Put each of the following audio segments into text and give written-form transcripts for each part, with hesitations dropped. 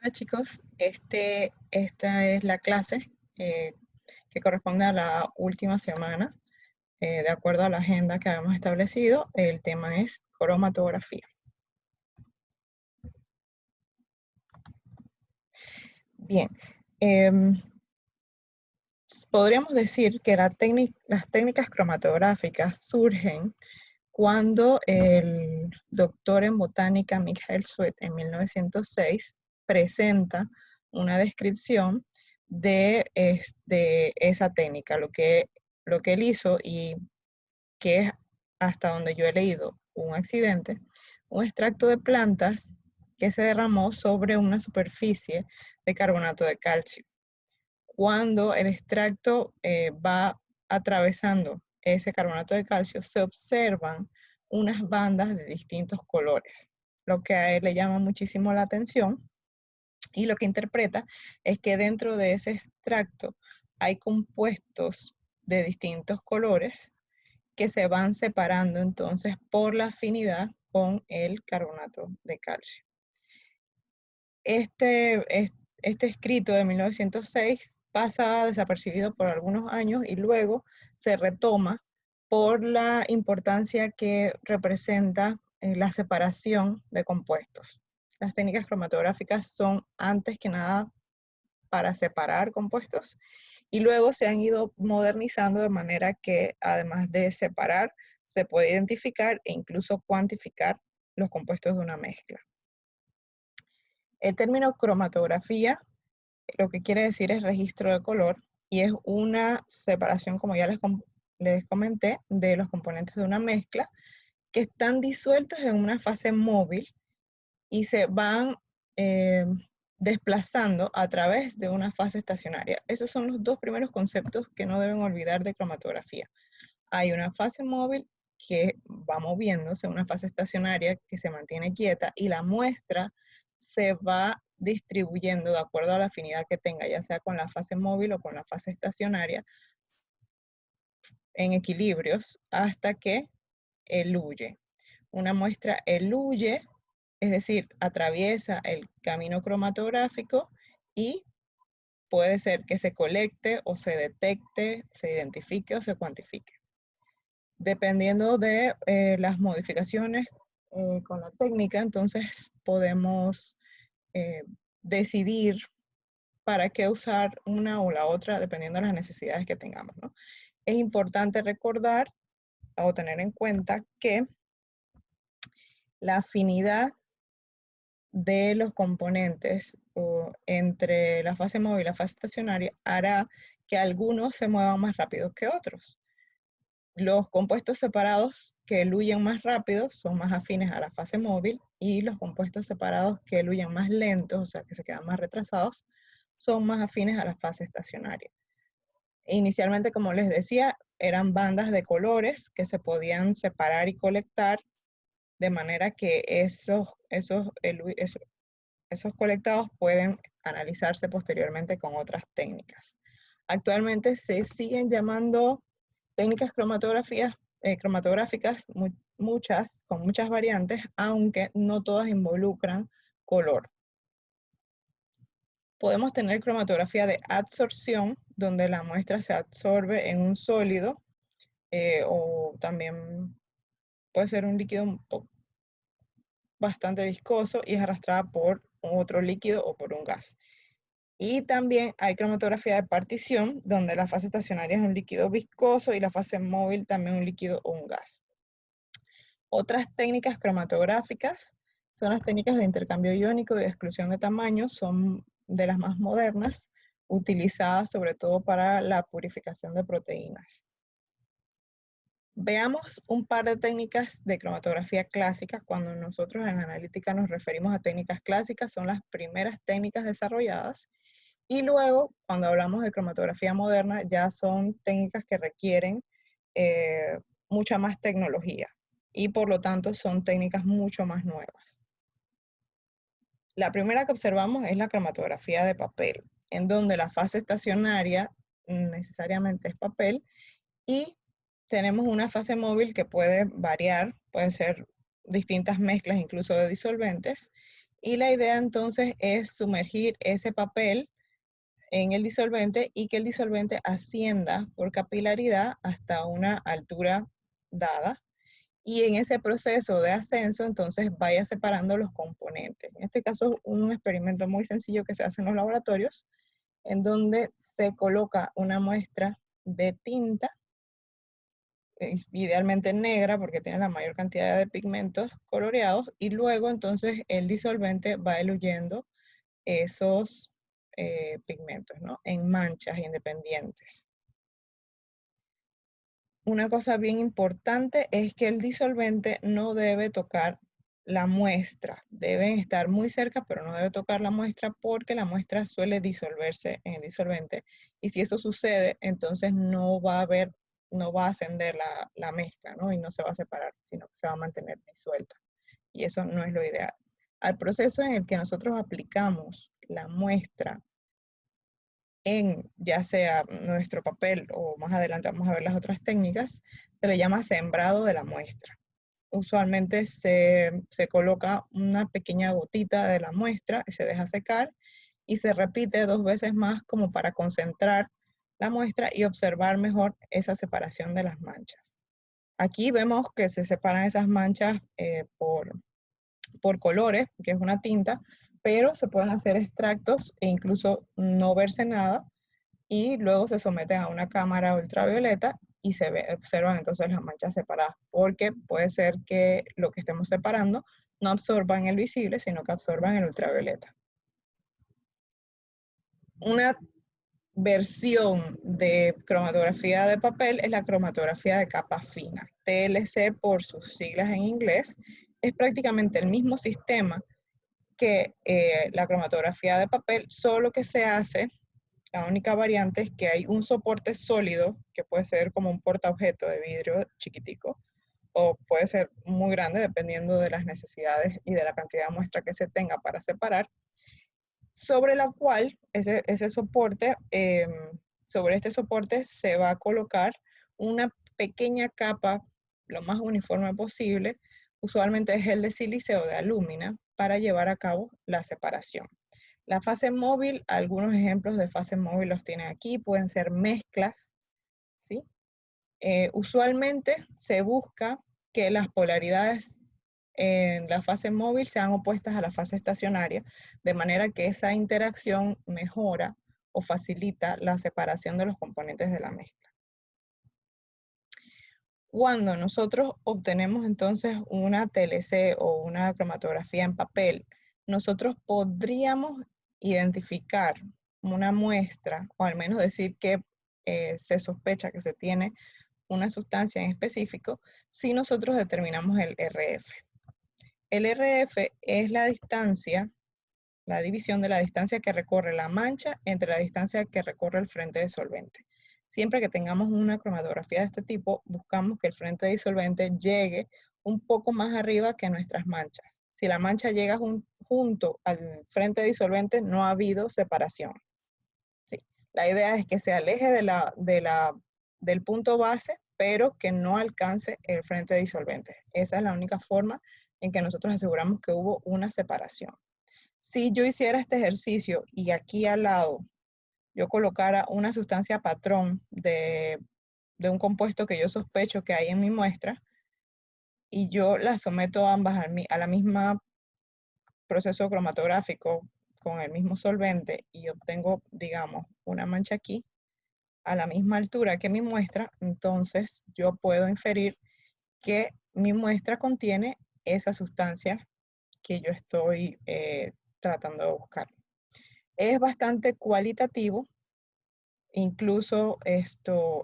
Hola chicos, esta es la clase que corresponde a la última semana. De acuerdo a la agenda que habíamos establecido, el tema es cromatografía. Bien, podríamos decir que las técnicas cromatográficas surgen cuando el doctor en botánica Michael Sweet en 1906 presenta una descripción de esa técnica, lo que él hizo, y que es, hasta donde yo he leído, un accidente, un extracto de plantas que se derramó sobre una superficie de carbonato de calcio. Cuando el extracto va atravesando ese carbonato de calcio, se observan unas bandas de distintos colores, lo que a él le llama muchísimo la atención, y lo que interpreta es que dentro de ese extracto hay compuestos de distintos colores que se van separando entonces por la afinidad con el carbonato de calcio. Este escrito de 1906 pasa desapercibido por algunos años y luego se retoma por la importancia que representa la separación de compuestos. Las técnicas cromatográficas son antes que nada para separar compuestos y luego se han ido modernizando de manera que además de separar, se puede identificar e incluso cuantificar los compuestos de una mezcla. El término cromatografía lo que quiere decir es registro de color y es una separación, como ya les comenté, de los componentes de una mezcla que están disueltos en una fase móvil y se van desplazando a través de una fase estacionaria. Esos son los dos primeros conceptos que no deben olvidar de cromatografía. Hay una fase móvil que va moviéndose, una fase estacionaria que se mantiene quieta, y la muestra se va distribuyendo de acuerdo a la afinidad que tenga, ya sea con la fase móvil o con la fase estacionaria, en equilibrios hasta que eluye. Una muestra eluye, es decir, atraviesa el camino cromatográfico y puede ser que se colecte o se detecte, se identifique o se cuantifique. Dependiendo de las modificaciones con la técnica, entonces podemos decidir para qué usar una o la otra dependiendo de las necesidades que tengamos, ¿no? Es importante recordar o tener en cuenta que la afinidad de los componentes entre la fase móvil y la fase estacionaria hará que algunos se muevan más rápido que otros. Los compuestos separados que eluyen más rápido son más afines a la fase móvil, y los compuestos separados que eluyen más lentos, o sea, que se quedan más retrasados, son más afines a la fase estacionaria. Inicialmente, como les decía, eran bandas de colores que se podían separar y colectar de manera que esos colectados pueden analizarse posteriormente con otras técnicas. Actualmente se siguen llamando técnicas cromatográficas, muchas, con muchas variantes, aunque no todas involucran color. Podemos tener cromatografía de adsorción, donde la muestra se absorbe en un sólido, o también puede ser un líquido bastante viscoso y es arrastrada por otro líquido o por un gas. Y también hay cromatografía de partición, donde la fase estacionaria es un líquido viscoso y la fase móvil también un líquido o un gas. Otras técnicas cromatográficas son las técnicas de intercambio iónico y de exclusión de tamaño, son de las más modernas, utilizadas sobre todo para la purificación de proteínas. Veamos un par de técnicas de cromatografía clásica. Cuando nosotros en analítica nos referimos a técnicas clásicas, son las primeras técnicas desarrolladas. Y luego, cuando hablamos de cromatografía moderna, ya son técnicas que requieren mucha más tecnología y por lo tanto son técnicas mucho más nuevas. La primera que observamos es la cromatografía de papel, en donde la fase estacionaria necesariamente es papel y tenemos una fase móvil que puede variar, pueden ser distintas mezclas incluso de disolventes, Y la idea entonces es sumergir ese papel en el disolvente y que el disolvente ascienda por capilaridad hasta una altura dada. Y en ese proceso de ascenso, entonces vaya separando los componentes. En este caso es un experimento muy sencillo que se hace en los laboratorios, en donde se coloca una muestra de tinta, idealmente negra porque tiene la mayor cantidad de pigmentos coloreados, y luego entonces el disolvente va diluyendo esos pigmentos, ¿no? En manchas independientes. Una cosa bien importante es que el disolvente no debe tocar la muestra. Deben estar muy cerca, pero no debe tocar la muestra porque la muestra suele disolverse en el disolvente. Y si eso sucede, entonces no va a ascender la mezcla, ¿no? Y no se va a separar, sino que se va a mantener disuelta. Y eso no es lo ideal. Al proceso en el que nosotros aplicamos la muestra en ya sea nuestro papel o más adelante vamos a ver las otras técnicas, se le llama sembrado de la muestra. Usualmente se coloca una pequeña gotita de la muestra y se deja secar y se repite 2 veces más como para concentrar la muestra y observar mejor esa separación de las manchas. Aquí vemos que se separan esas manchas por colores, que es una tinta, pero se pueden hacer extractos e incluso no verse nada y luego se someten a una cámara ultravioleta y observan entonces las manchas separadas, porque puede ser que lo que estemos separando no absorban el visible, sino que absorban el ultravioleta. Una versión de cromatografía de papel es la cromatografía de capa fina. TLC por sus siglas en inglés, es prácticamente el mismo sistema que la cromatografía de papel, solo que se hace. La única variante es que hay un soporte sólido, que puede ser como un portaobjeto de vidrio chiquitico, o puede ser muy grande dependiendo de las necesidades y de la cantidad de muestra que se tenga para separar, sobre la cual ese soporte, sobre este soporte se va a colocar una pequeña capa, lo más uniforme posible, usualmente es gel de sílice o de alúmina, para llevar a cabo la separación. La fase móvil, algunos ejemplos de fase móvil los tienen aquí, pueden ser mezclas, ¿sí? Usualmente se busca que las polaridades en la fase móvil sean opuestas a la fase estacionaria, de manera que esa interacción mejora o facilita la separación de los componentes de la mezcla. Cuando nosotros obtenemos entonces una TLC o una cromatografía en papel, nosotros podríamos identificar una muestra, o al menos decir que se sospecha que se tiene una sustancia en específico, si nosotros determinamos el RF. El RF es la distancia, la división de la distancia que recorre la mancha entre la distancia que recorre el frente de solvente. Siempre que tengamos una cromatografía de este tipo, buscamos que el frente de disolvente llegue un poco más arriba que nuestras manchas. Si la mancha llega junto al frente de disolvente, no ha habido separación. Sí. La idea es que se aleje del punto base, pero que no alcance el frente de disolvente. Esa es la única forma en que nosotros aseguramos que hubo una separación. Si yo hiciera este ejercicio y aquí al lado yo colocara una sustancia patrón de un compuesto que yo sospecho que hay en mi muestra y yo las someto ambas a la misma proceso cromatográfico con el mismo solvente y obtengo, digamos, una mancha aquí a la misma altura que mi muestra, entonces yo puedo inferir que mi muestra contiene esa sustancia que yo estoy tratando de buscar. Es bastante cualitativo, incluso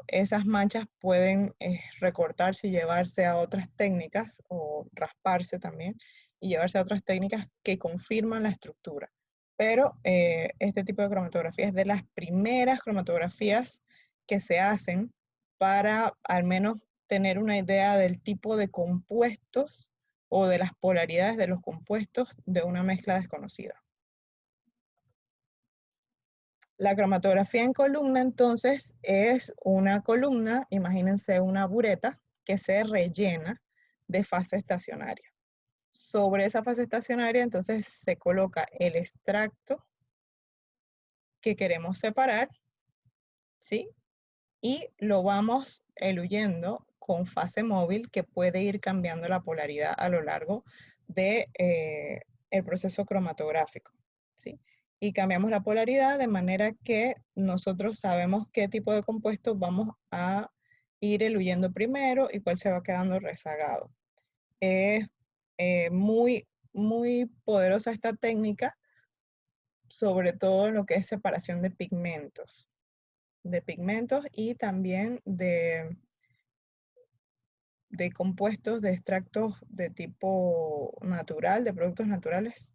esas manchas pueden recortarse y llevarse a otras técnicas o rasparse también y llevarse a otras técnicas que confirman la estructura. Pero este tipo de cromatografía es de las primeras cromatografías que se hacen para al menos tener una idea del tipo de compuestos o de las polaridades de los compuestos de una mezcla desconocida. La cromatografía en columna, entonces, es una columna, imagínense una bureta, que se rellena de fase estacionaria. Sobre esa fase estacionaria, entonces se coloca el extracto que queremos separar, ¿sí? Y lo vamos eluyendo con fase móvil que puede ir cambiando la polaridad a lo largo de, el proceso cromatográfico, ¿sí? Y cambiamos la polaridad de manera que nosotros sabemos qué tipo de compuestos vamos a ir eluyendo primero y cuál se va quedando rezagado. Es muy poderosa esta técnica, sobre todo en lo que es separación de pigmentos y también de compuestos de extractos de tipo natural, de productos naturales.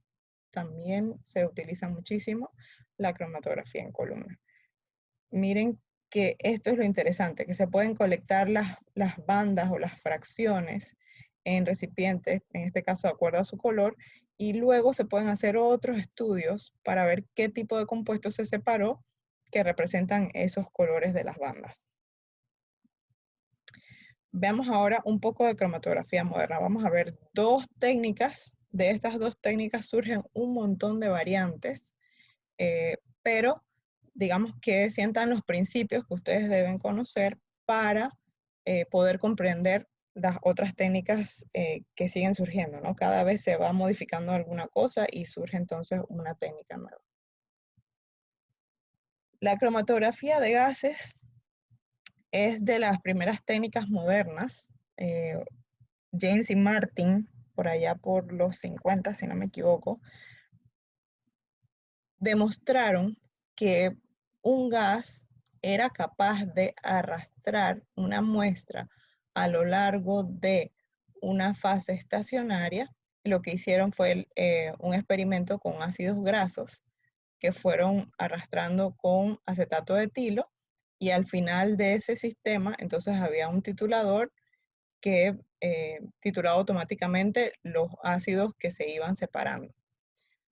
También se utiliza muchísimo la cromatografía en columna. Miren que esto es lo interesante, que se pueden colectar las bandas o las fracciones en recipientes, en este caso de acuerdo a su color, y luego se pueden hacer otros estudios para ver qué tipo de compuesto se separó que representan esos colores de las bandas. Veamos ahora un poco de cromatografía moderna. Vamos a ver dos técnicas. De estas dos técnicas surgen un montón de variantes, pero digamos que sientan los principios que ustedes deben conocer para poder comprender las otras técnicas que siguen surgiendo, ¿no? Cada vez se va modificando alguna cosa y surge entonces una técnica nueva. La cromatografía de gases es de las primeras técnicas modernas. James y Martin, por allá por los 50, si no me equivoco, demostraron que un gas era capaz de arrastrar una muestra a lo largo de una fase estacionaria. Lo que hicieron fue un experimento con ácidos grasos que fueron arrastrando con acetato de etilo, y al final de ese sistema entonces había un titulador que titulaba automáticamente los ácidos que se iban separando.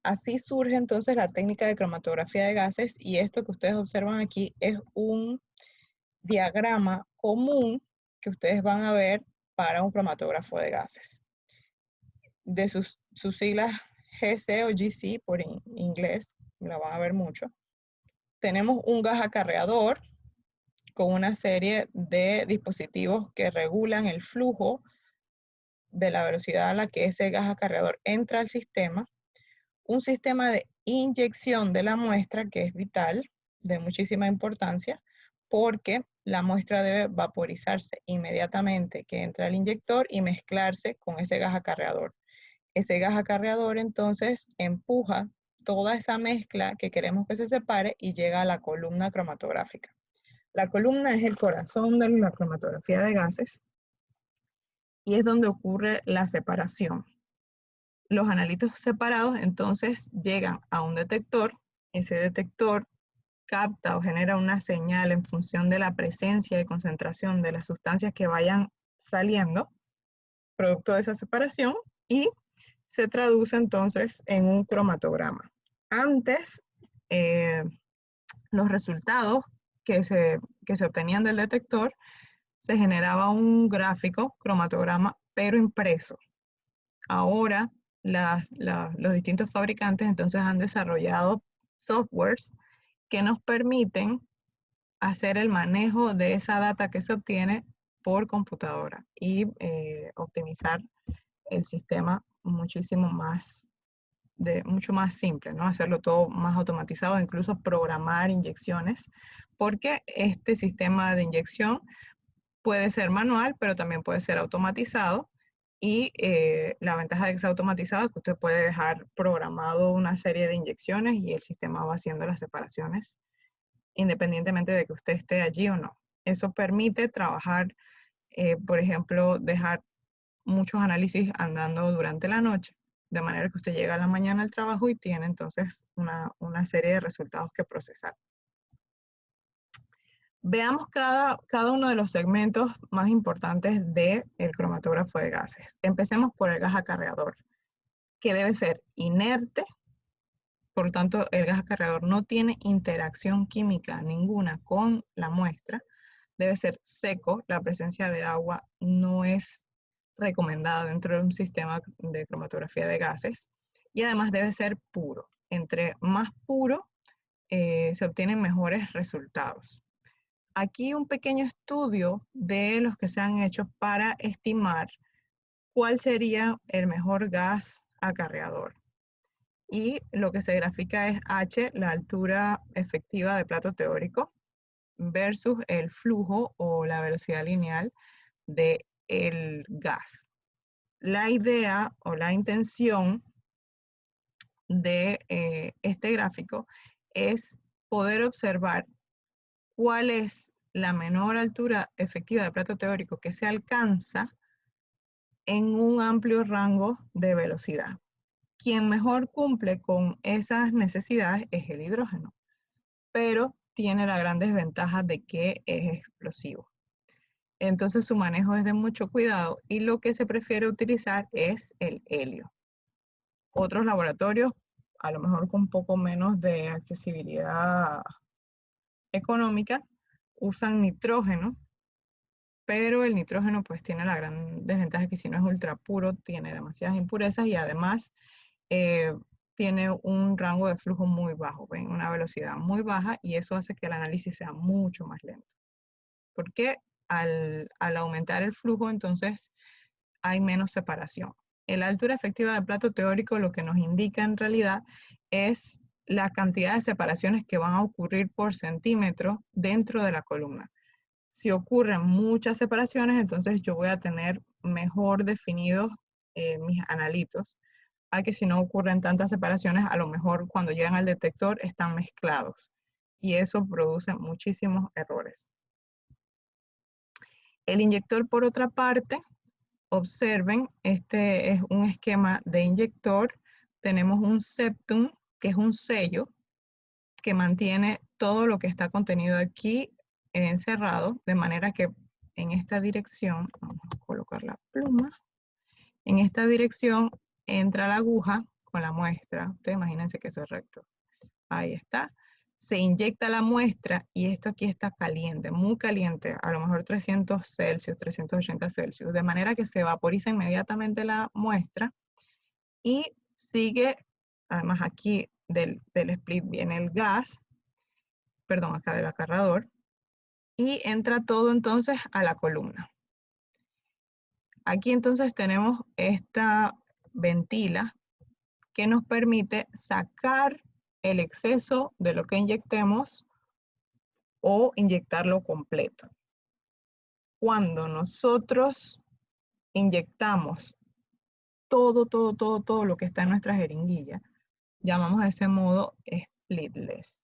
Así surge entonces la técnica de cromatografía de gases, y esto que ustedes observan aquí es un diagrama común que ustedes van a ver para un cromatógrafo de gases. De sus siglas GC o GC por inglés, la van a ver mucho. Tenemos un gas acarreador con una serie de dispositivos que regulan el flujo de la velocidad a la que ese gas acarreador entra al sistema, un sistema de inyección de la muestra que es vital, de muchísima importancia, porque la muestra debe vaporizarse inmediatamente que entra el inyector y mezclarse con ese gas acarreador. Ese gas acarreador entonces empuja toda esa mezcla que queremos que se separe y llega a la columna cromatográfica. La columna es el corazón de la cromatografía de gases y es donde ocurre la separación. Los analitos separados entonces llegan a un detector. Ese detector capta o genera una señal en función de la presencia y concentración de las sustancias que vayan saliendo, producto de esa separación, y se traduce entonces en un cromatograma. Antes, los resultados que se obtenían del detector, se generaba un gráfico, cromatograma, pero impreso. Ahora los distintos fabricantes entonces han desarrollado softwares que nos permiten hacer el manejo de esa data que se obtiene por computadora y optimizar el sistema mucho más simple, ¿no? Hacerlo todo más automatizado, incluso programar inyecciones, porque este sistema de inyección puede ser manual, pero también puede ser automatizado. Y la ventaja de que sea automatizado es que usted puede dejar programado una serie de inyecciones y el sistema va haciendo las separaciones independientemente de que usted esté allí o no. Eso permite trabajar, por ejemplo, dejar muchos análisis andando durante la noche, de manera que usted llega a la mañana al trabajo y tiene entonces una serie de resultados que procesar. Veamos cada uno de los segmentos más importantes del cromatógrafo de gases. Empecemos por el gas acarreador, que debe ser inerte. Por lo tanto, el gas acarreador no tiene interacción química ninguna con la muestra. Debe ser seco, la presencia de agua no es recomendada dentro de un sistema de cromatografía de gases y además debe ser puro. Entre más puro, se obtienen mejores resultados. Aquí un pequeño estudio de los que se han hecho para estimar cuál sería el mejor gas acarreador. Y lo que se grafica es H, la altura efectiva de plato teórico, versus el flujo o la velocidad lineal del gas. La idea o la intención de este gráfico es poder observar cuál es la menor altura efectiva de plato teórico que se alcanza en un amplio rango de velocidad. Quien mejor cumple con esas necesidades es el hidrógeno, pero tiene la gran desventaja de que es explosivo. Entonces su manejo es de mucho cuidado y lo que se prefiere utilizar es el helio. Otros laboratorios, a lo mejor con un poco menos de accesibilidad económica, usan nitrógeno, pero el nitrógeno pues tiene la gran desventaja que si no es ultra puro, tiene demasiadas impurezas y además tiene un rango de flujo muy bajo, ¿ven? Una velocidad muy baja y eso hace que el análisis sea mucho más lento. Porque al aumentar el flujo, entonces hay menos separación. La altura efectiva del plato teórico lo que nos indica en realidad es la cantidad de separaciones que van a ocurrir por centímetro dentro de la columna. Si ocurren muchas separaciones, entonces yo voy a tener mejor definidos mis analitos, a que si no ocurren tantas separaciones, a lo mejor cuando llegan al detector están mezclados y eso produce muchísimos errores. El inyector, por otra parte, observen, este es un esquema de inyector. Tenemos un septum, que es un sello, que mantiene todo lo que está contenido aquí encerrado, de manera que en esta dirección, vamos a colocar la pluma, en esta dirección entra la aguja con la muestra. Ustedes imagínense que eso es recto. Ahí está. Se inyecta la muestra y esto aquí está caliente, muy caliente, a lo mejor 300 Celsius, 380 Celsius, de manera que se vaporiza inmediatamente la muestra y sigue, además aquí del split viene el gas, perdón, acá del acarrador, y entra todo entonces a la columna. Aquí entonces tenemos esta ventila que nos permite sacar el exceso de lo que inyectemos o inyectarlo completo. Cuando nosotros inyectamos todo lo que está en nuestra jeringuilla, llamamos a ese modo splitless.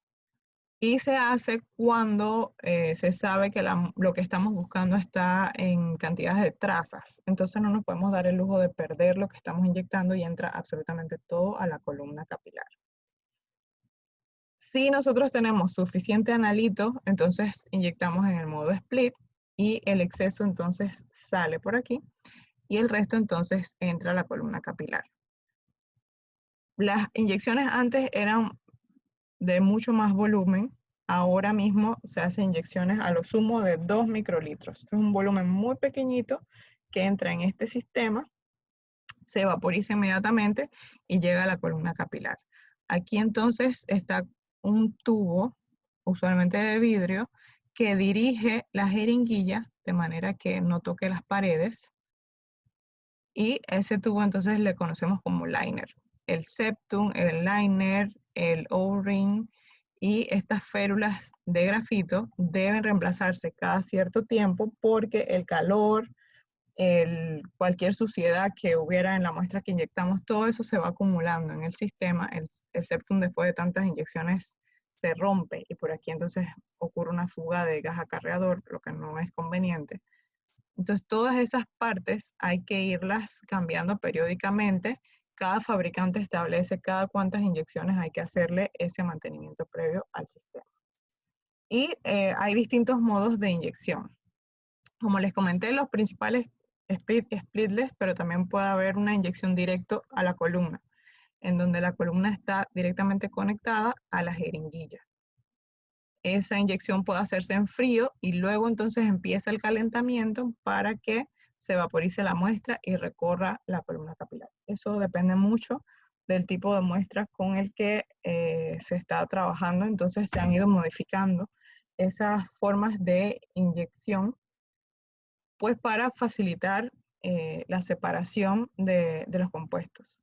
Y se hace cuando se sabe que lo que estamos buscando está en cantidades de trazas. Entonces no nos podemos dar el lujo de perder lo que estamos inyectando y entra absolutamente todo a la columna capilar. Si nosotros tenemos suficiente analito, entonces inyectamos en el modo split y el exceso entonces sale por aquí y el resto entonces entra a la columna capilar. Las inyecciones antes eran de mucho más volumen. Ahora mismo se hacen inyecciones a lo sumo de 2 microlitros. Es un volumen muy pequeñito que entra en este sistema, se vaporiza inmediatamente y llega a la columna capilar. Aquí entonces está un tubo, usualmente de vidrio, que dirige la jeringuilla de manera que no toque las paredes. Y ese tubo entonces le conocemos como liner. El septum, el liner, el O-ring y estas férulas de grafito deben reemplazarse cada cierto tiempo porque el calor, cualquier suciedad que hubiera en la muestra que inyectamos, todo eso se va acumulando en el sistema. El septum después de tantas inyecciones se rompe y por aquí entonces ocurre una fuga de gas acarreador, lo que no es conveniente. Entonces todas esas partes hay que irlas cambiando periódicamente. Cada fabricante establece cada cuántas inyecciones hay que hacerle ese mantenimiento previo al sistema. Y hay distintos modos de inyección. Como les comenté, los principales splitless, pero también puede haber una inyección directo a la columna, en donde la columna está directamente conectada a la jeringuilla. Esa inyección puede hacerse en frío y luego entonces empieza el calentamiento para que se vaporice la muestra y recorra la columna capilar. Eso depende mucho del tipo de muestra con el que se está trabajando, entonces se han ido modificando esas formas de inyección, pues para facilitar la separación de los compuestos.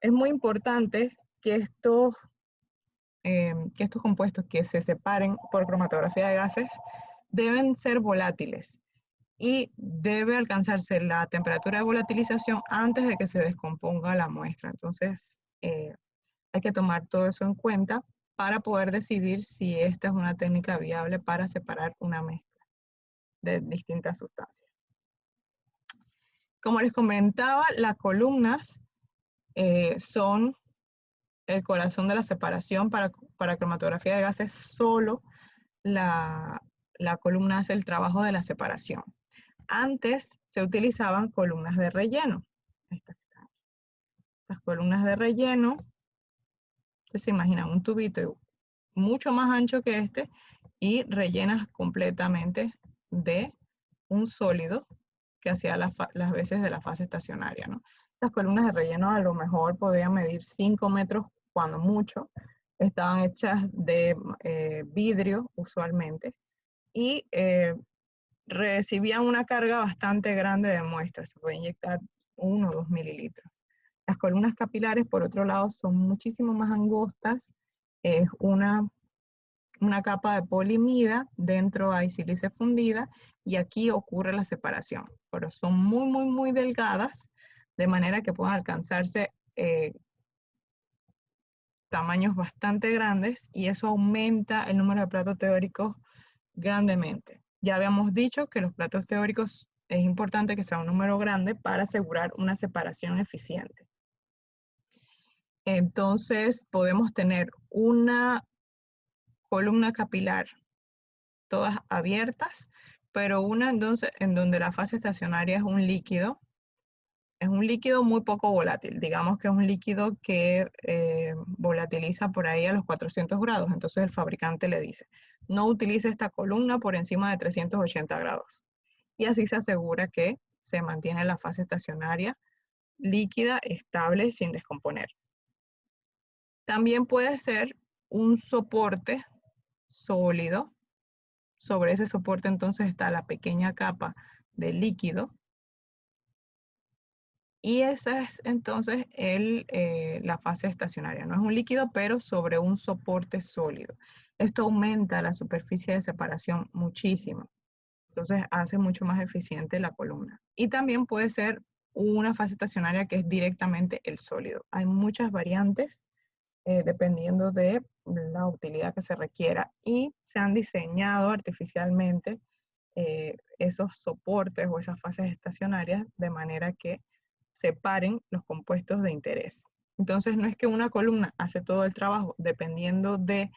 Es muy importante que estos compuestos que se separen por cromatografía de gases deben ser volátiles y debe alcanzarse la temperatura de volatilización antes de que se descomponga la muestra. Entonces, hay que tomar todo eso en cuenta para poder decidir si esta es una técnica viable para separar una mezcla de distintas sustancias. Como les comentaba, las columnas son el corazón de la separación para cromatografía de gases. Solo la columna hace el trabajo de la separación. Antes se utilizaban columnas de relleno. Estas columnas de relleno, ustedes se imaginan un tubito mucho más ancho que este y rellenas completamente de un sólido que hacía las veces de la fase estacionaria, ¿no? Esas columnas de relleno a lo mejor podían medir 5 metros cuando mucho. Estaban hechas de vidrio usualmente y recibían una carga bastante grande de muestras. Se puede inyectar 1 o 2 mililitros. Las columnas capilares, por otro lado, son muchísimo más angostas. Es una capa de polimida, dentro hay sílice fundida y aquí ocurre la separación. Pero son muy, muy, muy delgadas, de manera que pueden alcanzarse tamaños bastante grandes y eso aumenta el número de platos teóricos grandemente. Ya habíamos dicho que los platos teóricos es importante que sea un número grande para asegurar una separación eficiente. Entonces podemos tener una columna capilar todas abiertas, pero una entonces en donde la fase estacionaria es un líquido muy poco volátil. Digamos que es un líquido que volatiliza por ahí a los 400 grados. Entonces el fabricante le dice, no utilice esta columna por encima de 380 grados. Y así se asegura que se mantiene la fase estacionaria líquida, estable, sin descomponer. También puede ser un soporte sólido. Sobre ese soporte entonces está la pequeña capa de líquido. Y esa es entonces la fase estacionaria. No es un líquido, pero sobre un soporte sólido. Esto aumenta la superficie de separación muchísimo. Entonces hace mucho más eficiente la columna. Y también puede ser una fase estacionaria que es directamente el sólido. Hay muchas variantes dependiendo de la utilidad que se requiera y se han diseñado artificialmente esos soportes o esas fases estacionarias de manera que separen los compuestos de interés. Entonces no es que una columna hace todo el trabajo, dependiendo de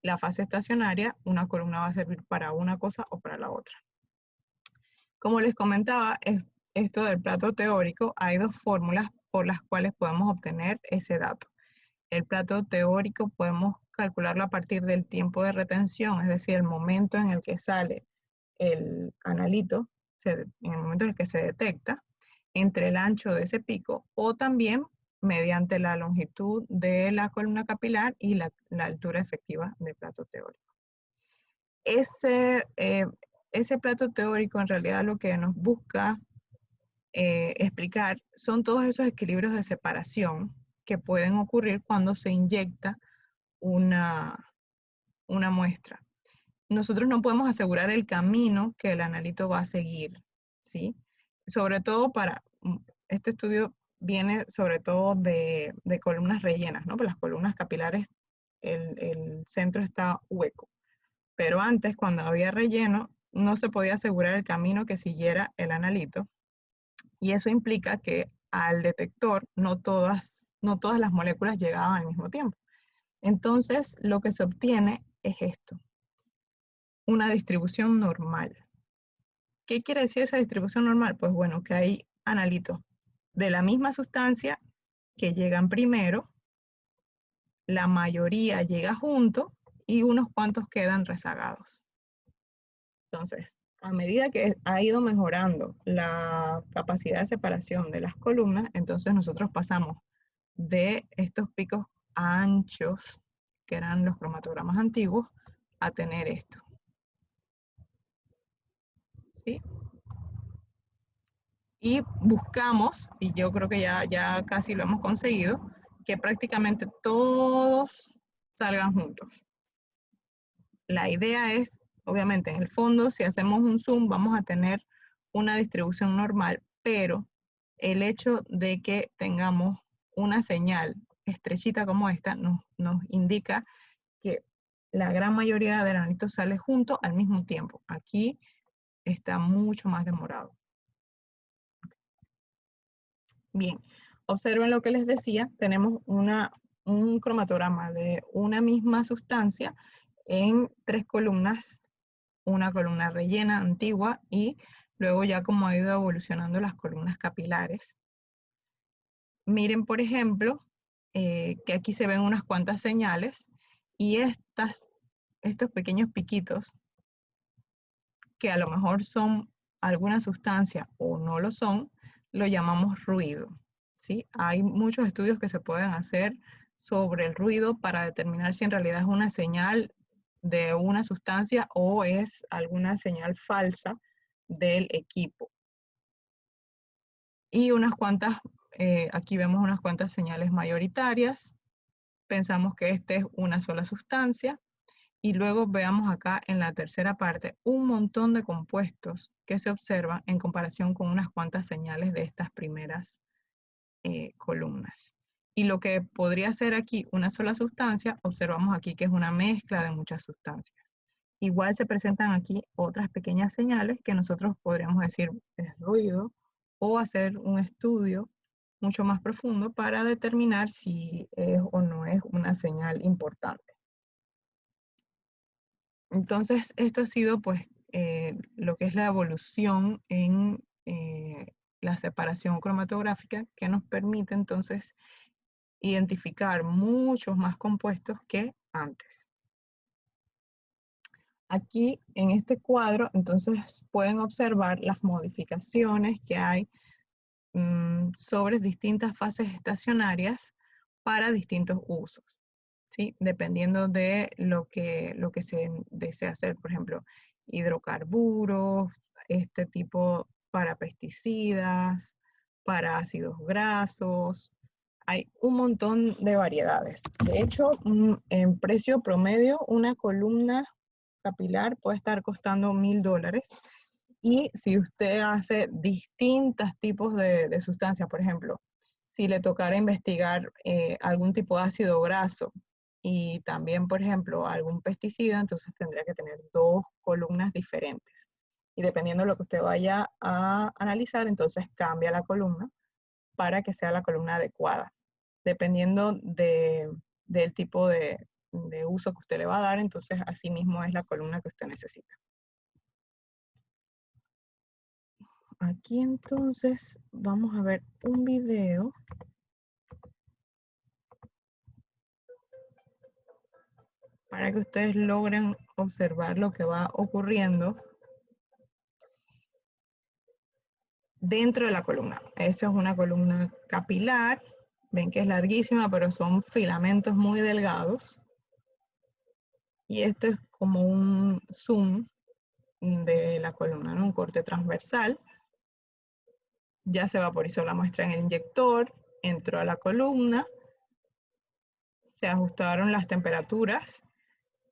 la fase estacionaria, una columna va a servir para una cosa o para la otra. Como les comentaba, esto del plato teórico, hay dos fórmulas por las cuales podemos obtener ese dato. El plato teórico podemos calcularlo a partir del tiempo de retención, es decir, el momento en el que sale el analito, en el momento en el que se detecta, entre el ancho de ese pico, o también mediante la longitud de la columna capilar y la altura efectiva del plato teórico. Ese plato teórico en realidad lo que nos busca explicar son todos esos equilibrios de separación que pueden ocurrir cuando se inyecta una muestra. Nosotros no podemos asegurar el camino que el analito va a seguir, ¿sí? Sobre todo este estudio viene sobre todo de columnas rellenas, ¿no? Porque las columnas capilares, el centro está hueco. Pero antes, cuando había relleno, no se podía asegurar el camino que siguiera el analito. Y eso implica que al detector no todas las moléculas llegaban al mismo tiempo. Entonces, lo que se obtiene es esto, una distribución normal. ¿Qué quiere decir esa distribución normal? Pues bueno, que hay analitos de la misma sustancia que llegan primero, la mayoría llega junto y unos cuantos quedan rezagados. Entonces, A medida que ha ido mejorando la capacidad de separación de las columnas, entonces nosotros pasamos de estos picos anchos, que eran los cromatogramas antiguos, a tener esto. ¿Sí? Y buscamos, y yo creo que ya casi lo hemos conseguido, que prácticamente todos salgan juntos. La idea es, obviamente, en el fondo, si hacemos un zoom, vamos a tener una distribución normal, pero el hecho de que tengamos una señal estrechita como esta nos indica que la gran mayoría de granitos sale juntos al mismo tiempo. Aquí está mucho más demorado. Bien, observen lo que les decía, tenemos un cromatograma de una misma sustancia en 3 columnas, una columna rellena antigua y luego ya como ha ido evolucionando las columnas capilares. Miren, por ejemplo, que aquí se ven unas cuantas señales y estos pequeños piquitos, que a lo mejor son alguna sustancia o no lo son, lo llamamos ruido. ¿Sí? Hay muchos estudios que se pueden hacer sobre el ruido para determinar si en realidad es una señal de una sustancia o es alguna señal falsa del equipo. Y unas cuantas, aquí vemos unas cuantas señales mayoritarias. Pensamos que esta es una sola sustancia. Y luego veamos acá en la tercera parte un montón de compuestos que se observan en comparación con unas cuantas señales de estas primeras columnas. Y lo que podría ser aquí una sola sustancia, observamos aquí que es una mezcla de muchas sustancias. Igual se presentan aquí otras pequeñas señales que nosotros podríamos decir es ruido o hacer un estudio mucho más profundo para determinar si es o no es una señal importante. Entonces, esto ha sido pues lo que es la evolución en la separación cromatográfica que nos permite entonces identificar muchos más compuestos que antes. Aquí en este cuadro entonces pueden observar las modificaciones que hay sobre distintas fases estacionarias para distintos usos. ¿Sí? Dependiendo de lo que se desea hacer, por ejemplo, hidrocarburos, este tipo para pesticidas, para ácidos grasos, hay un montón de variedades. De hecho, en precio promedio, una columna capilar puede estar costando $1000. Y si usted hace distintos tipos de sustancias, por ejemplo, si le tocara investigar algún tipo de ácido graso y también, por ejemplo, algún pesticida, entonces tendría que tener 2 columnas diferentes. Y dependiendo de lo que usted vaya a analizar, entonces cambia la columna para que sea la columna adecuada. Dependiendo del tipo de uso que usted le va a dar, entonces así mismo es la columna que usted necesita. Aquí entonces vamos a ver un video para que ustedes logren observar lo que va ocurriendo dentro de la columna. Esa es una columna capilar. Ven que es larguísima, pero son filamentos muy delgados. Y esto es como un zoom de la columna, ¿no? Un corte transversal. Ya se vaporizó la muestra en el inyector, entró a la columna, se ajustaron las temperaturas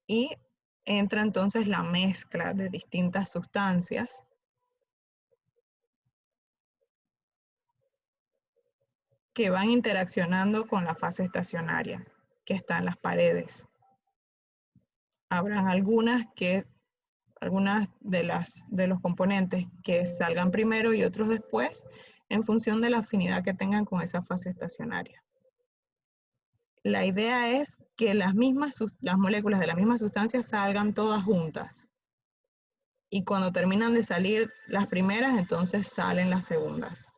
y entra entonces la mezcla de distintas sustancias que van interaccionando con la fase estacionaria que está en las paredes. Habrán algunas de los componentes que salgan primero y otros después en función de la afinidad que tengan con esa fase estacionaria. La idea es que las moléculas de la misma sustancia salgan todas juntas. Y cuando terminan de salir las primeras, entonces salen las segundas.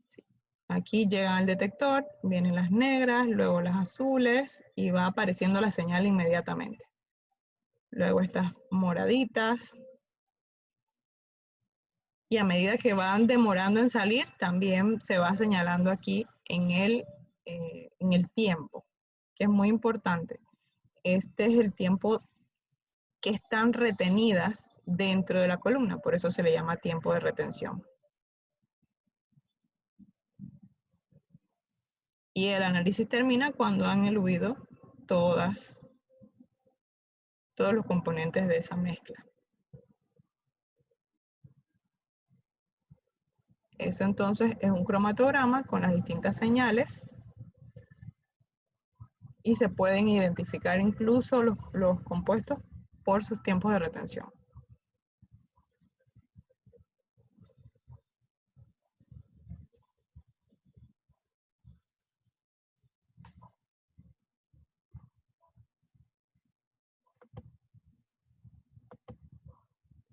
Sí. Aquí llega el detector, vienen las negras, luego las azules y va apareciendo la señal inmediatamente. luego estas moraditas, y a medida que van demorando en salir, también se va señalando aquí en el tiempo, que es muy importante. Este es el tiempo que están retenidas dentro de la columna, por eso se le llama tiempo de retención. Y el análisis termina cuando han eluido todos los componentes de esa mezcla. Eso entonces es un cromatograma con las distintas señales y se pueden identificar incluso los compuestos por sus tiempos de retención.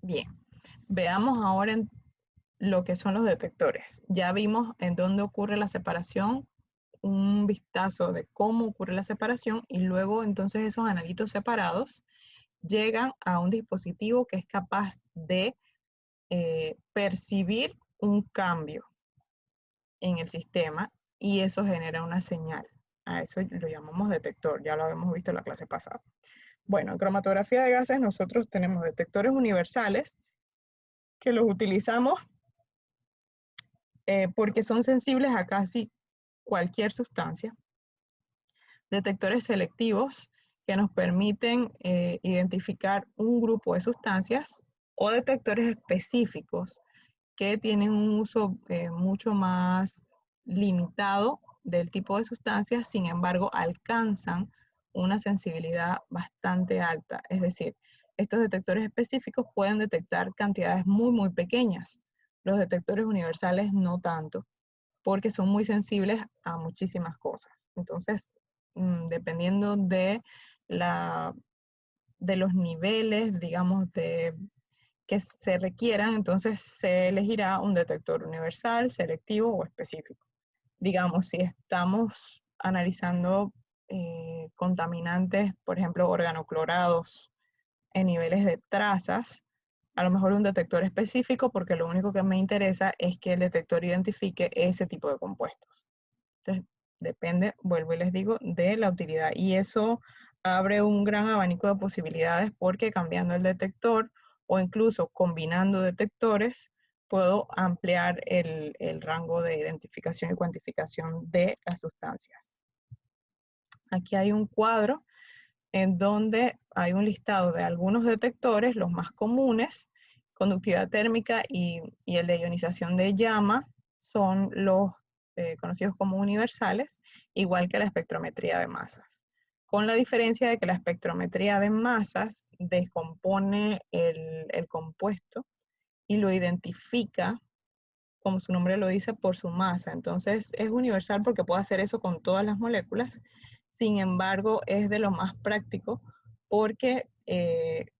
Bien, veamos ahora en lo que son los detectores. Ya vimos en dónde ocurre la separación, un vistazo de cómo ocurre la separación y luego entonces esos analitos separados llegan a un dispositivo que es capaz de percibir un cambio en el sistema y eso genera una señal. A eso lo llamamos detector, ya lo habíamos visto en la clase pasada. Bueno, en cromatografía de gases nosotros tenemos detectores universales que los utilizamos porque son sensibles a casi cualquier sustancia. Detectores selectivos que nos permiten identificar un grupo de sustancias o detectores específicos que tienen un uso mucho más limitado del tipo de sustancias, sin embargo alcanzan una sensibilidad bastante alta. Es decir, estos detectores específicos pueden detectar cantidades muy pequeñas. Los detectores universales no tanto, porque son muy sensibles a muchísimas cosas. Entonces, dependiendo de los niveles, digamos, que se requieran, entonces se elegirá un detector universal, selectivo o específico. Digamos, si estamos analizando contaminantes, por ejemplo, organoclorados en niveles de trazas, a lo mejor un detector específico, porque lo único que me interesa es que el detector identifique ese tipo de compuestos. Entonces, depende, vuelvo y les digo, de la utilidad. Y eso abre un gran abanico de posibilidades porque cambiando el detector o incluso combinando detectores, puedo ampliar el rango de identificación y cuantificación de las sustancias. Aquí hay un cuadro en donde hay un listado de algunos detectores, los más comunes, conductividad térmica y el de ionización de llama son los conocidos como universales, igual que la espectrometría de masas. Con la diferencia de que la espectrometría de masas descompone el compuesto y lo identifica, como su nombre lo dice, por su masa. Entonces es universal porque puede hacer eso con todas las moléculas. Sin embargo, es de lo más práctico porque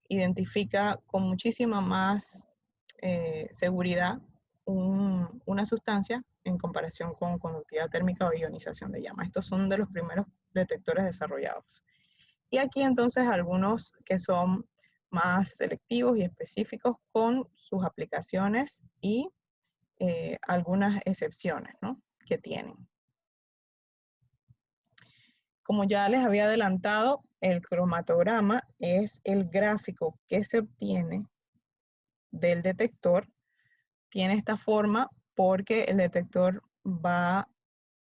identifica con muchísima más seguridad una sustancia en comparación con conductividad térmica o ionización de llama. Estos son de los primeros detectores desarrollados. Y aquí entonces algunos que son más selectivos y específicos con sus aplicaciones y algunas excepciones, ¿no?, que tienen. Como ya les había adelantado, el cromatograma es el gráfico que se obtiene del detector. Tiene esta forma porque el detector va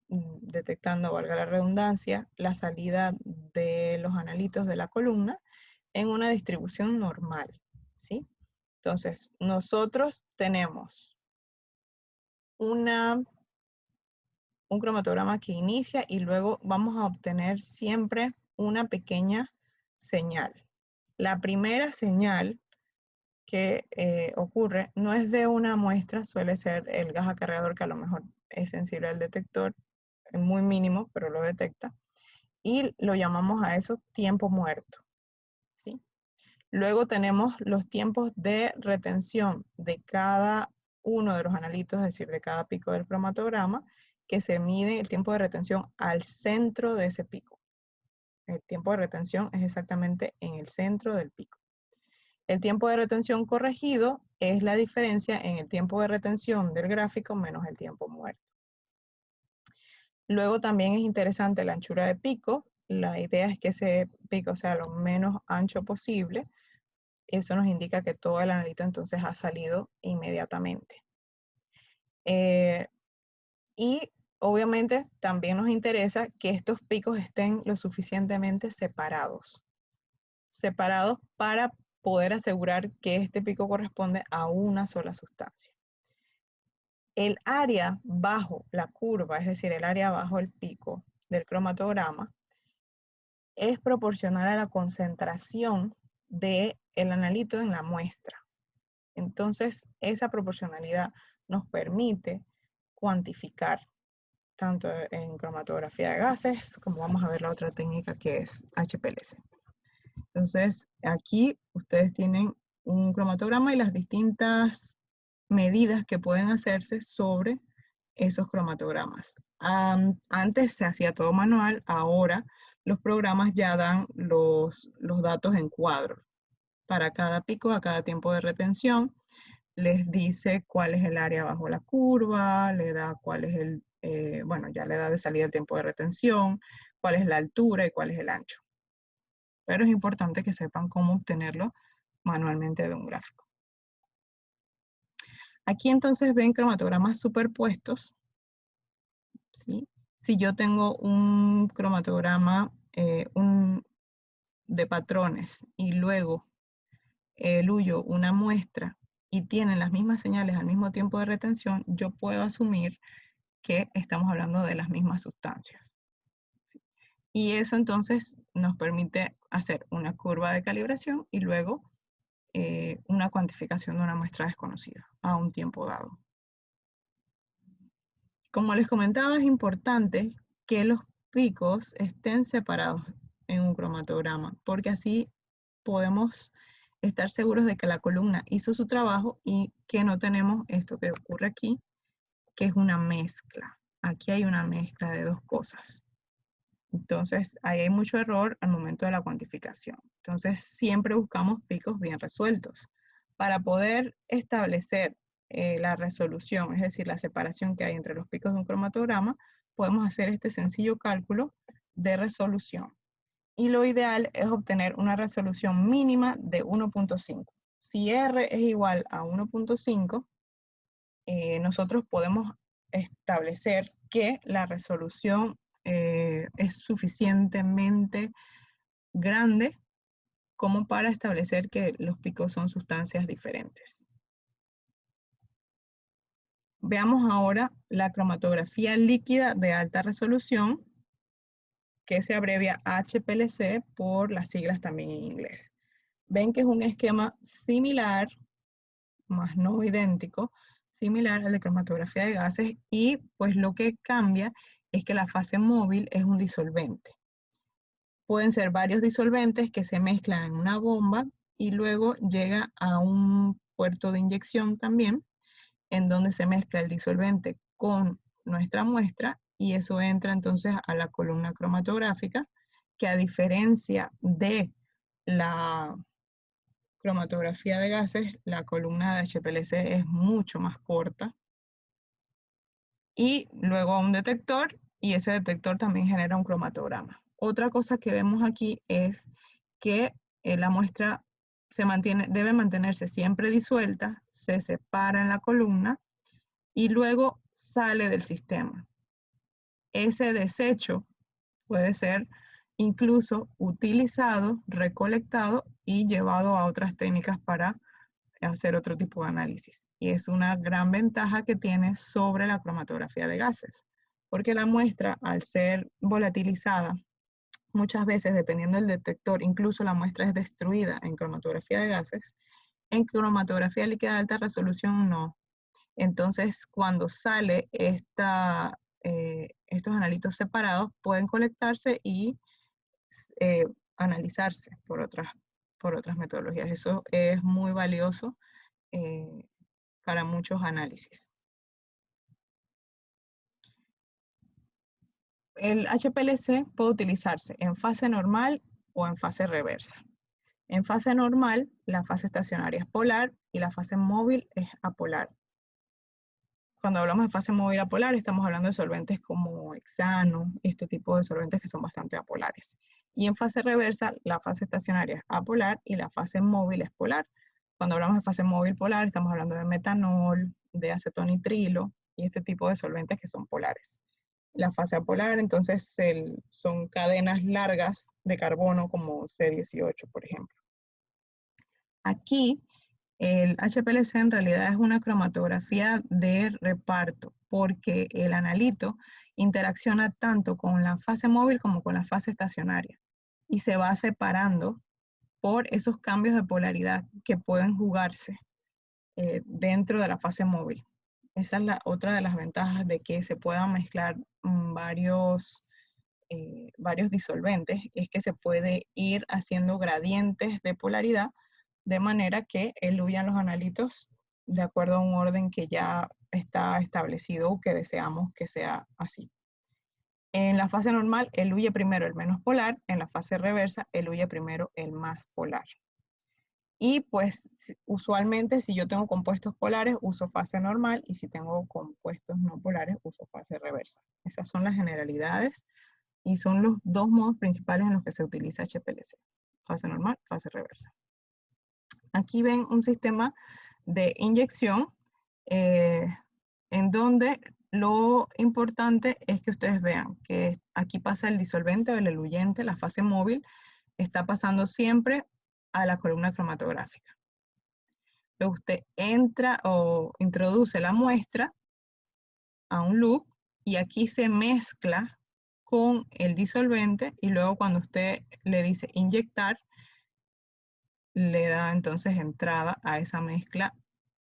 detectando, valga la redundancia, la salida de los analitos de la columna en una distribución normal, ¿sí? Entonces, nosotros tenemos un cromatograma que inicia y luego vamos a obtener siempre una pequeña señal. La primera señal que ocurre no es de una muestra, suele ser el gas acarreador, que a lo mejor es sensible al detector, es muy mínimo, pero lo detecta, y lo llamamos a eso tiempo muerto, ¿sí? Luego tenemos los tiempos de retención de cada uno de los analitos, es decir, de cada pico del cromatograma, que se mide el tiempo de retención al centro de ese pico. El tiempo de retención es exactamente en el centro del pico. El tiempo de retención corregido es la diferencia en el tiempo de retención del gráfico menos el tiempo muerto. Luego también es interesante la anchura de pico. La idea es que ese pico sea lo menos ancho posible. Eso nos indica que todo el analito entonces ha salido inmediatamente. Y obviamente también nos interesa que estos picos estén lo suficientemente separados. Separados para poder asegurar que este pico corresponde a una sola sustancia. El área bajo la curva, es decir, el área bajo el pico del cromatograma, es proporcional a la concentración del analito en la muestra. Entonces, esa proporcionalidad nos permite cuantificar tanto en cromatografía de gases, como vamos a ver la otra técnica que es HPLC. Entonces, aquí ustedes tienen un cromatograma y las distintas medidas que pueden hacerse sobre esos cromatogramas. Antes se hacía todo manual, ahora los programas ya dan los datos en cuadros. Para cada pico, a cada tiempo de retención, les dice cuál es el área bajo la curva, le da cuál es el, bueno, ya le da de salida el tiempo de retención, cuál es la altura y cuál es el ancho. Pero es importante que sepan cómo obtenerlo manualmente de un gráfico. Aquí entonces ven cromatogramas superpuestos, ¿sí? Si yo tengo un cromatograma de patrones y luego eluyo una muestra y tienen las mismas señales al mismo tiempo de retención, yo puedo asumir que estamos hablando de las mismas sustancias. Y eso entonces nos permite hacer una curva de calibración y luego una cuantificación de una muestra desconocida a un tiempo dado. Como les comentaba, es importante que los picos estén separados en un cromatograma, porque así podemos estar seguros de que la columna hizo su trabajo y que no tenemos esto que ocurre aquí, que es una mezcla. Aquí hay una mezcla de dos cosas. Entonces, ahí hay mucho error al momento de la cuantificación. Entonces, siempre buscamos picos bien resueltos. Para poder establecer la resolución, es decir, la separación que hay entre los picos de un cromatograma, podemos hacer este sencillo cálculo de resolución. Y lo ideal es obtener una resolución mínima de 1.5. Si R es igual a 1.5, nosotros podemos establecer que la resolución es suficientemente grande como para establecer que los picos son sustancias diferentes. Veamos ahora la cromatografía líquida de alta resolución, que se abrevia HPLC por las siglas también en inglés. Ven que es un esquema similar, más no idéntico, similar al de cromatografía de gases, y pues lo que cambia es que la fase móvil es un disolvente. Pueden ser varios disolventes que se mezclan en una bomba y luego llega a un puerto de inyección también, en donde se mezcla el disolvente con nuestra muestra y eso entra entonces a la columna cromatográfica, que a diferencia de la cromatografía de gases, la columna de HPLC es mucho más corta. Y luego a un detector, y ese detector también genera un cromatograma. Otra cosa que vemos aquí es que la muestra debe mantenerse siempre disuelta, se separa en la columna y luego sale del sistema. Ese desecho puede ser incluso utilizado, recolectado y llevado a otras técnicas para hacer otro tipo de análisis. Y es una gran ventaja que tiene sobre la cromatografía de gases, porque la muestra, al ser volatilizada, muchas veces, dependiendo del detector, incluso la muestra es destruida en cromatografía de gases. En cromatografía líquida de alta resolución no. Entonces, cuando sale estos analitos separados, pueden colectarse y analizarse por otras metodologías. Eso es muy valioso para muchos análisis. El HPLC puede utilizarse en fase normal o en fase reversa. En fase normal, la fase estacionaria es polar y la fase móvil es apolar. Cuando hablamos de fase móvil apolar, estamos hablando de solventes como hexano, este tipo de solventes que son bastante apolares. Y en fase reversa, la fase estacionaria es apolar y la fase móvil es polar. Cuando hablamos de fase móvil polar, estamos hablando de metanol, de acetonitrilo y este tipo de solventes que son polares. La fase apolar, entonces, son cadenas largas de carbono como C18, por ejemplo. Aquí, el HPLC en realidad es una cromatografía de reparto, porque el analito interacciona tanto con la fase móvil como con la fase estacionaria y se va separando por esos cambios de polaridad que pueden jugarse dentro de la fase móvil. Esa es otra de las ventajas de que se puedan mezclar varios disolventes, es que se puede ir haciendo gradientes de polaridad de manera que eluyan los analitos de acuerdo a un orden que ya está establecido o que deseamos que sea así. En la fase normal eluye primero el menos polar, en la fase reversa eluye primero el más polar. Y pues usualmente si yo tengo compuestos polares uso fase normal y si tengo compuestos no polares uso fase reversa. Esas son las generalidades y son los dos modos principales en los que se utiliza HPLC. Fase normal, fase reversa. Aquí ven un sistema de inyección en donde lo importante es que ustedes vean que aquí pasa el disolvente o el eluyente, la fase móvil, está pasando siempre a la columna cromatográfica. Luego usted entra o introduce la muestra a un loop y aquí se mezcla con el disolvente y luego cuando usted le dice inyectar, le da entonces entrada a esa mezcla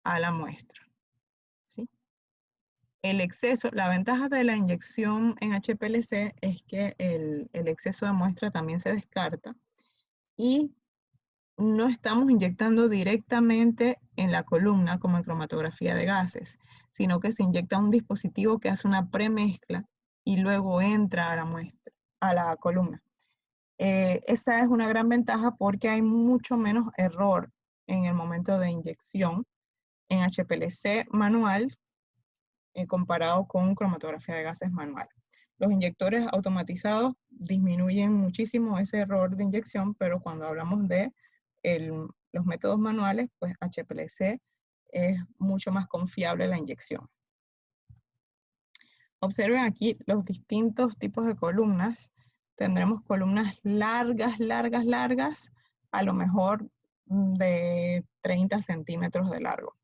a la muestra. ¿Sí? El exceso, la ventaja de la inyección en HPLC es que el exceso de muestra también se descarta y no estamos inyectando directamente en la columna como en cromatografía de gases, sino que se inyecta un dispositivo que hace una premezcla y luego entra a la muestra, a la columna. Esa es una gran ventaja porque hay mucho menos error en el momento de inyección en HPLC manual comparado con cromatografía de gases manual. Los inyectores automatizados disminuyen muchísimo ese error de inyección, pero cuando hablamos de los métodos manuales, pues HPLC es mucho más confiable la inyección. Observen aquí los distintos tipos de columnas. Tendremos columnas largas, largas, largas, a lo mejor de 30 centímetros de largo.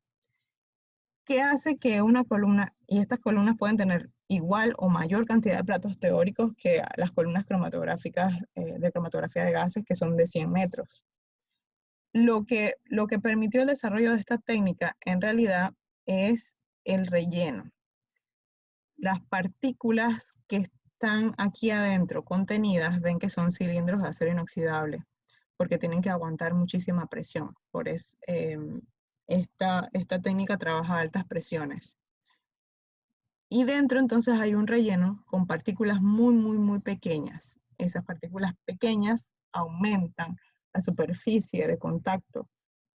¿Qué hace que una columna, y estas columnas pueden tener igual o mayor cantidad de platos teóricos que las columnas cromatográficas de cromatografía de gases, que son de 100 metros? Lo que permitió el desarrollo de esta técnica en realidad es el relleno. Las partículas que están aquí adentro contenidas, ven que son cilindros de acero inoxidable, porque tienen que aguantar muchísima presión. Por eso esta técnica trabaja a altas presiones. Y dentro entonces hay un relleno con partículas muy, muy, muy pequeñas. Esas partículas pequeñas aumentan la superficie de contacto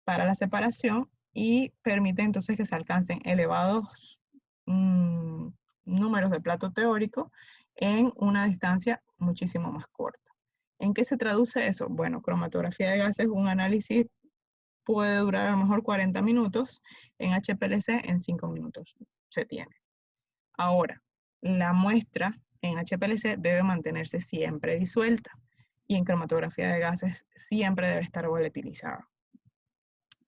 para la separación y permiten entonces que se alcancen elevados números de plato teórico en una distancia muchísimo más corta. ¿En qué se traduce eso? Bueno, cromatografía de gases, un análisis puede durar a lo mejor 40 minutos, en HPLC en 5 minutos se tiene. Ahora, la muestra en HPLC debe mantenerse siempre disuelta y en cromatografía de gases siempre debe estar volatilizada.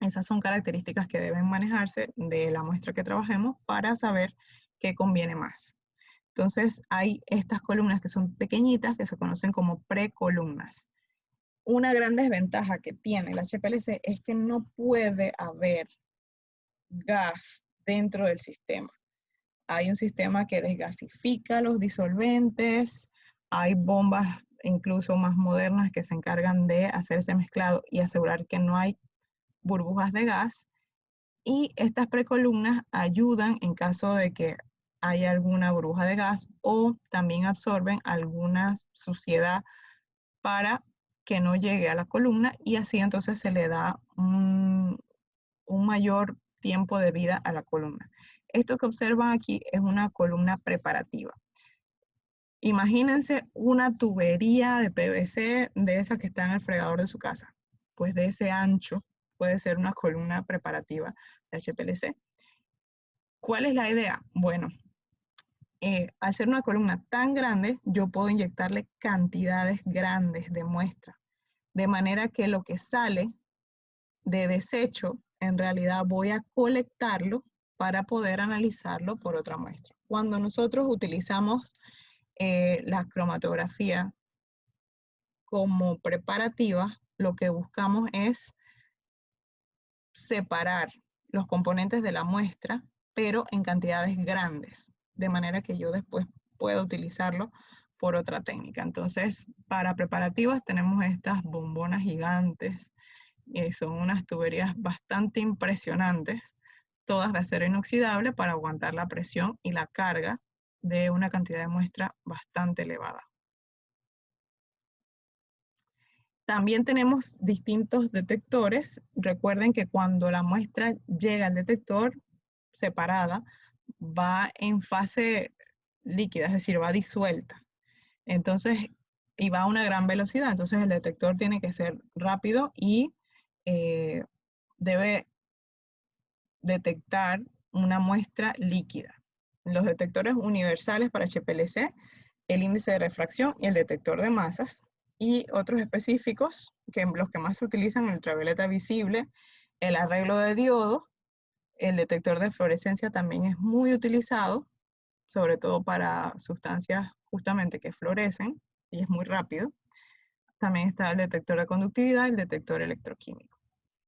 Esas son características que deben manejarse de la muestra que trabajemos para saber qué conviene más. Entonces, hay estas columnas que son pequeñitas que se conocen como precolumnas. Una gran desventaja que tiene el HPLC es que no puede haber gas dentro del sistema. Hay un sistema que desgasifica los disolventes, hay bombas incluso más modernas que se encargan de hacer ese mezclado y asegurar que no hay burbujas de gas. Y estas precolumnas ayudan en caso de que haya alguna burbuja de gas o también absorben alguna suciedad para que no llegue a la columna y así entonces se le da un mayor tiempo de vida a la columna. Esto que observan aquí es una columna preparativa. Imagínense una tubería de PVC de esas que está en el fregador de su casa. Pues de ese ancho puede ser una columna preparativa de HPLC. ¿Cuál es la idea? Bueno, al ser una columna tan grande, yo puedo inyectarle cantidades grandes de muestra, de manera que lo que sale de desecho, en realidad voy a colectarlo para poder analizarlo por otra muestra. Cuando nosotros utilizamos la cromatografía como preparativa, lo que buscamos es separar los componentes de la muestra, pero en cantidades grandes, de manera que yo después pueda utilizarlo por otra técnica. Entonces, para preparativas tenemos estas bombonas gigantes, son unas tuberías bastante impresionantes, todas de acero inoxidable para aguantar la presión y la carga de una cantidad de muestra bastante elevada. También tenemos distintos detectores. Recuerden que cuando la muestra llega al detector separada, va en fase líquida, es decir, va disuelta. Entonces, y va a una gran velocidad. Entonces, el detector tiene que ser rápido y debe detectar una muestra líquida. Los detectores universales para HPLC, el índice de refracción y el detector de masas, y otros específicos, que los que más se utilizan, el ultravioleta visible, el arreglo de diodo, el detector de fluorescencia también es muy utilizado, sobre todo para sustancias justamente que fluorescen, y es muy rápido. También está el detector de conductividad y el detector electroquímico.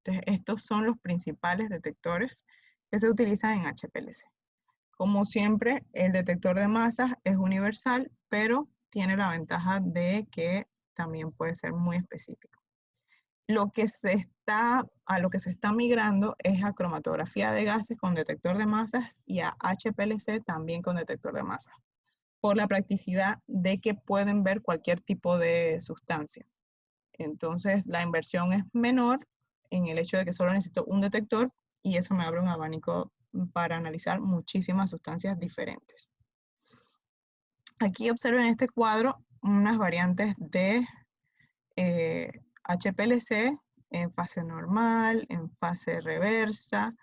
Entonces, estos son los principales detectores que se utilizan en HPLC. Como siempre, el detector de masas es universal, pero tiene la ventaja de que también puede ser muy específico. A lo que se está migrando es a cromatografía de gases con detector de masas y a HPLC también con detector de masas, por la practicidad de que pueden ver cualquier tipo de sustancia. Entonces, la inversión es menor en el hecho de que solo necesito un detector y eso me abre un abanico para analizar muchísimas sustancias diferentes. Aquí observen este cuadro unas variantes de HPLC en fase normal, en fase reversa.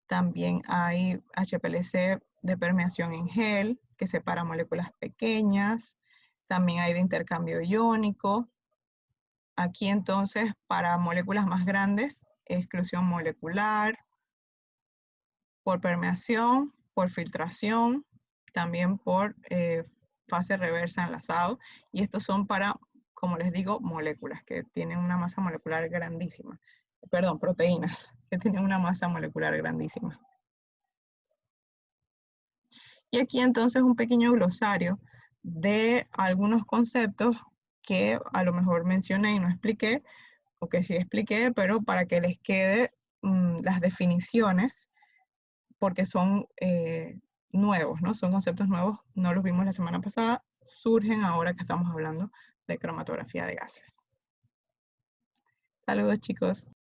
También hay HPLC de permeación en gel, que separa moléculas pequeñas. También hay de intercambio iónico. Aquí entonces, para moléculas más grandes, exclusión molecular, por permeación, por filtración, también por fase reversa enlazado. Y estos son para, como les digo, moléculas que tienen una masa molecular grandísima. Perdón, proteínas que tienen una masa molecular grandísima. Y aquí entonces un pequeño glosario de algunos conceptos que a lo mejor mencioné y no expliqué, o que sí expliqué, pero para que les quede las definiciones, porque son nuevos, ¿no? Son conceptos nuevos, no los vimos la semana pasada, surgen ahora que estamos hablando de cromatografía de gases. Saludos, chicos.